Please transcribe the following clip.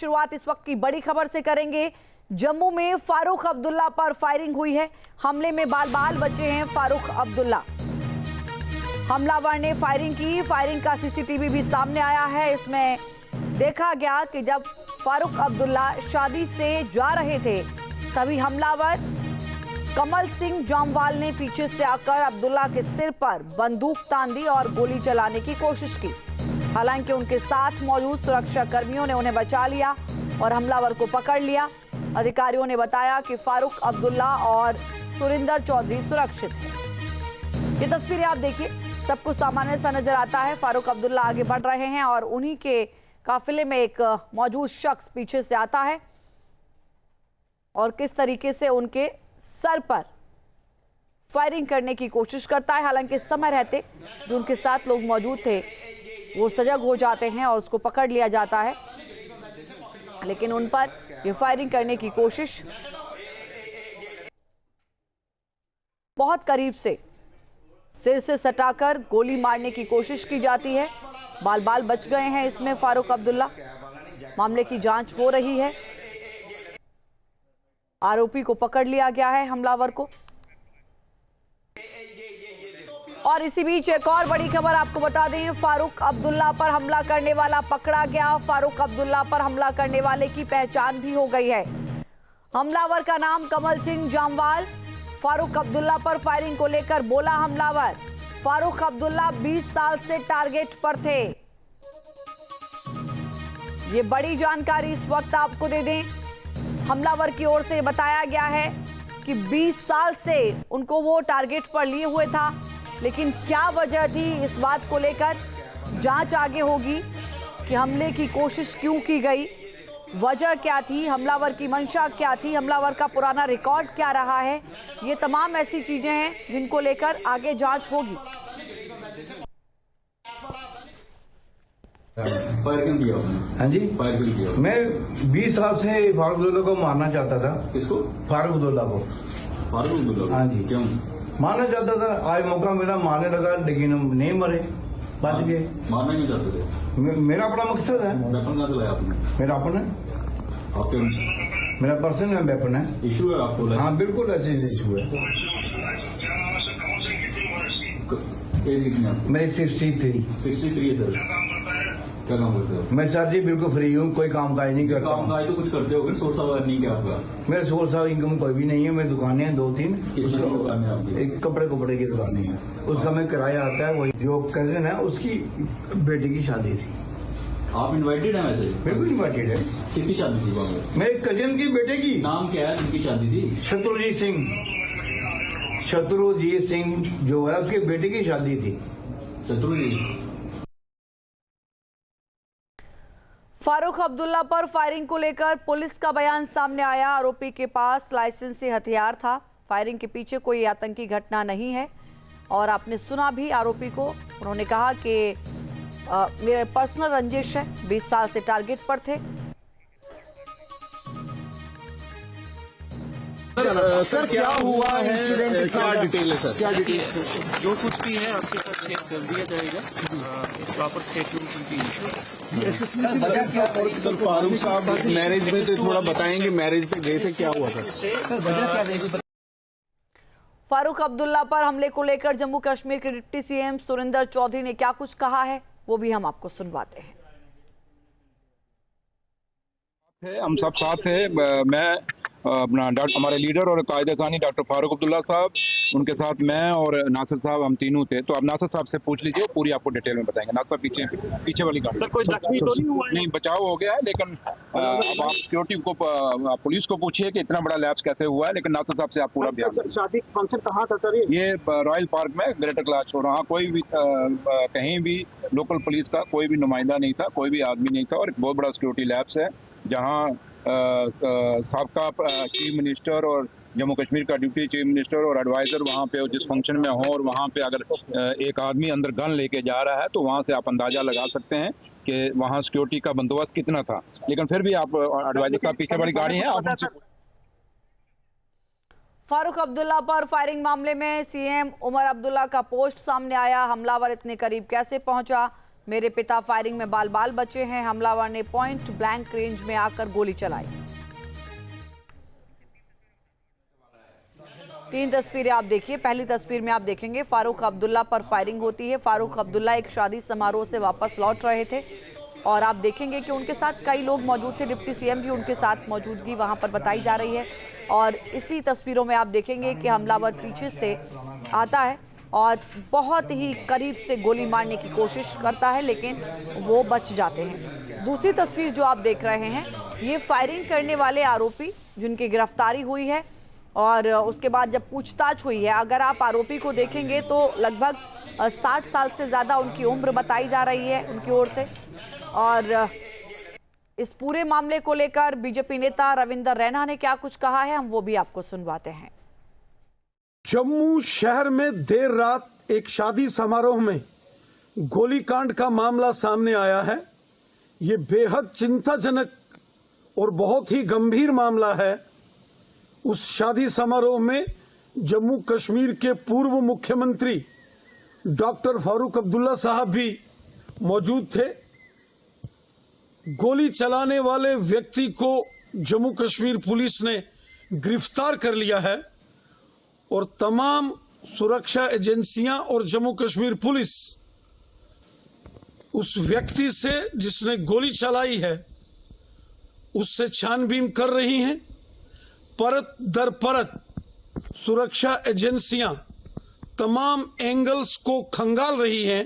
शुरुआत इस वक्त की बड़ी खबर से करेंगे। जम्मू में फारूक अब्दुल्ला पर फायरिंग हुई है। हमले में बाल बाल बचे हैं फारूक अब्दुल्ला। हमलावर ने फायरिंग की। फायरिंग का सीसीटीवी भी सामने आया है। इसमें देखा गया कि जब फारूक अब्दुल्ला शादी से जा रहे थे तभी हमलावर कमल सिंह जामवाल ने पीछे से आकर अब्दुल्ला के सिर पर बंदूक तान दी और गोली चलाने की कोशिश की। हालांकि उनके साथ मौजूद सुरक्षा कर्मियों ने उन्हें बचा लिया और हमलावर को पकड़ लिया। अधिकारियों ने बताया कि फारूक अब्दुल्ला और सुरिंदर चौधरी सुरक्षित हैं। ये तस्वीरें आप देखिए, सब कुछ सामान्य सा नजर आता है। फारूक अब्दुल्ला आगे बढ़ रहे हैं और उन्हीं के काफिले में एक मौजूद शख्स पीछे से आता है और किस तरीके से उनके सर पर फायरिंग करने की कोशिश करता है। हालांकि समय रहते जो उनके साथ लोग मौजूद थे वो सजग हो जाते हैं और उसको पकड़ लिया जाता है, लेकिन उन पर ये फायरिंग करने की कोशिश बहुत करीब से सिर से सटाकर गोली मारने की कोशिश की जाती है। बाल बाल बच गए हैं इसमें फारूक अब्दुल्ला। मामले की जांच हो रही है। आरोपी को पकड़ लिया गया है, हमलावर को। और इसी बीच एक और बड़ी खबर आपको बता दें, फारूक अब्दुल्ला पर हमला करने वाला पकड़ा गया। फारूक अब्दुल्ला पर हमला करने वाले की पहचान भी हो गई है। हमलावर का नाम कमल सिंह जामवाल। फारूक अब्दुल्ला पर फायरिंग को लेकर बोला हमलावर, फारूक अब्दुल्ला 20 साल से टारगेट पर थे। ये बड़ी जानकारी इस वक्त आपको दे दें, हमलावर की ओर से बताया गया है कि 20 साल से उनको वो टारगेट पर लिए हुए था, लेकिन क्या वजह थी इस बात को लेकर जांच आगे होगी कि हमले की कोशिश क्यों की गई, वजह क्या थी, हमलावर की मंशा क्या थी, हमलावर का पुराना रिकॉर्ड क्या रहा है। ये तमाम ऐसी चीजें हैं जिनको लेकर आगे जांच होगी। फायर क्यों किया आपने? हाँ जी, फायर क्यों किया? मैं 20 साल से फारूक अब्दुल्ला को मारना चाहता था। किसको? फारूक अब्दुल्ला को। फारूक अब्दुल्ला? हाँ जी। क्यों मारना चाहता था? आज मौका मिला, मारने लगा, लेकिन हम नहीं मरे, बच गए। मारना क्यों चाहते थे? मेरा अपना मकसद है। वेपन कहाँ से लाया आपने? मेरा अपना आपके मेरा पर्सनल वेपन है। इशू है आपको? हाँ बिल्कुल, ऐसे इशू है। एज कितनी है आपकी? मेरी 63। 63 है सर। क्या काम करते हो? मैं सर जी बिल्कुल फ्री हूँ, कोई काम काज नहीं करता। काम काज तो कुछ करते हो, सोर्स ऑफ अर्निंग क्या आपका? मेरे सोर्स ऑफ इनकम कोई भी नहीं है। मेरी दुकानें हैं 2-3। दुकानें आपकी? एक कपड़े की दुकानें हैं, उसका मैं किराया आता है। वही जो कजन है उसकी बेटी की शादी थी। आप इनवाइटेड हैं वैसे? बिल्कुल इन्वाइटेड है। किसकी शादी थी वहाँ पे? मेरे कजन की बेटे की। नाम क्या है जिनकी शादी थी? शत्रुजीत सिंह जो है उसके बेटे की शादी थी। शत्रुजीत? फारूक अब्दुल्ला पर फायरिंग को लेकर पुलिस का बयान सामने आया। आरोपी के पास लाइसेंसी हथियार था। फायरिंग के पीछे कोई आतंकी घटना नहीं है। और आपने सुना भी आरोपी को, उन्होंने कहा कि मेरे पर्सनल रंजिश है, 20 साल से टारगेट पर थे। सर क्या हुआ है, क्या डिटेल है सर? क्या डिटेल? जो कुछ भी है आपके साथ शेयर कर दिया जाएगा। प्रॉपर स्टेटमेंट उनकी इशू। सर फारूक साहब मैरिज में थे, थोड़ा बताएंगे मैरिज पे गए थे, क्या हुआ था? फारूक अब्दुल्ला पर हमले को लेकर जम्मू कश्मीर के डिप्टी सीएम सुरिंदर चौधरी ने क्या कुछ कहा है वो भी हम आपको सुनवाते हैं। हम सब साथ थे। मैं अपना हमारे लीडर और कायदेसानी डॉक्टर फारूक अब्दुल्ला साहब, उनके साथ मैं और नासिर साहब, हम तीनों थे। तो आप नासिर साहब से पूछ लीजिए, पूरी आपको डिटेल में बताएंगे। नासिर पीछे वाली गाड़ी। सर कोई जख्मी तो नहीं हुआ? नहीं, बचाव हो गया है, लेकिन अब आप सिक्योरिटी को, पुलिस को पूछिए कि इतना बड़ा लैप्स कैसे हुआ है। लेकिन नासिर साहब से आप पूरा बयान। शादी फंक्शन कहाँ था सर? ये रॉयल पार्क में ग्रेटर क्लास हो रहा, कोई भी कहीं भी लोकल पुलिस का कोई भी नुमाइंदा नहीं था, कोई भी आदमी नहीं था। और एक बहुत बड़ा सिक्योरिटी लैब्स है जहाँ साबका चीफ मिनिस्टर और जम्मू कश्मीर का डिप्टी चीफ मिनिस्टर और एडवाइजर वहाँ पे जिस फंक्शन में हो, और वहाँ पे अगर एक आदमी अंदर गन लेके जा रहा है तो वहाँ से आप अंदाजा लगा सकते हैं कि वहाँ सिक्योरिटी का बंदोबस्त कितना था। लेकिन फिर भी आप एडवाइजर साहब पीछे वाली गाड़ी है, आप उनसे। फारूक अब्दुल्ला पर फायरिंग मामले में सीएम उमर अब्दुल्ला का पोस्ट सामने आया। हमलावर इतने करीब कैसे पहुंचा, मेरे पिता फायरिंग में बाल बाल बचे हैं। हमलावर ने पॉइंट ब्लैंक रेंज में आकर गोली चलाई। 3 तस्वीरें आप देखिए। पहली तस्वीर में आप देखेंगे फारूक अब्दुल्ला पर फायरिंग होती है। फारूक अब्दुल्ला एक शादी समारोह से वापस लौट रहे थे और आप देखेंगे कि उनके साथ कई लोग मौजूद थे। डिप्टी सीएम भी उनके साथ मौजूदगी वहां पर बताई जा रही है। और इसी तस्वीरों में आप देखेंगे कि हमलावर पीछे से आता है और बहुत ही करीब से गोली मारने की कोशिश करता है, लेकिन वो बच जाते हैं। दूसरी तस्वीर जो आप देख रहे हैं, ये फायरिंग करने वाले आरोपी जिनकी गिरफ्तारी हुई है और उसके बाद जब पूछताछ हुई है, अगर आप आरोपी को देखेंगे तो लगभग 60 साल से ज़्यादा उनकी उम्र बताई जा रही है उनकी ओर से। और इस पूरे मामले को लेकर बीजेपी नेता रविंदर रैना ने क्या कुछ कहा है, हम वो भी आपको सुनवाते हैं। जम्मू शहर में देर रात एक शादी समारोह में गोलीकांड का मामला सामने आया है। ये बेहद चिंताजनक और बहुत ही गंभीर मामला है। उस शादी समारोह में जम्मू कश्मीर के पूर्व मुख्यमंत्री डॉक्टर फारूक अब्दुल्ला साहब भी मौजूद थे। गोली चलाने वाले व्यक्ति को जम्मू कश्मीर पुलिस ने गिरफ्तार कर लिया है और तमाम सुरक्षा एजेंसियां और जम्मू कश्मीर पुलिस उस व्यक्ति से जिसने गोली चलाई है उससे छानबीन कर रही हैं। परत दर परत सुरक्षा एजेंसियां तमाम एंगल्स को खंगाल रही हैं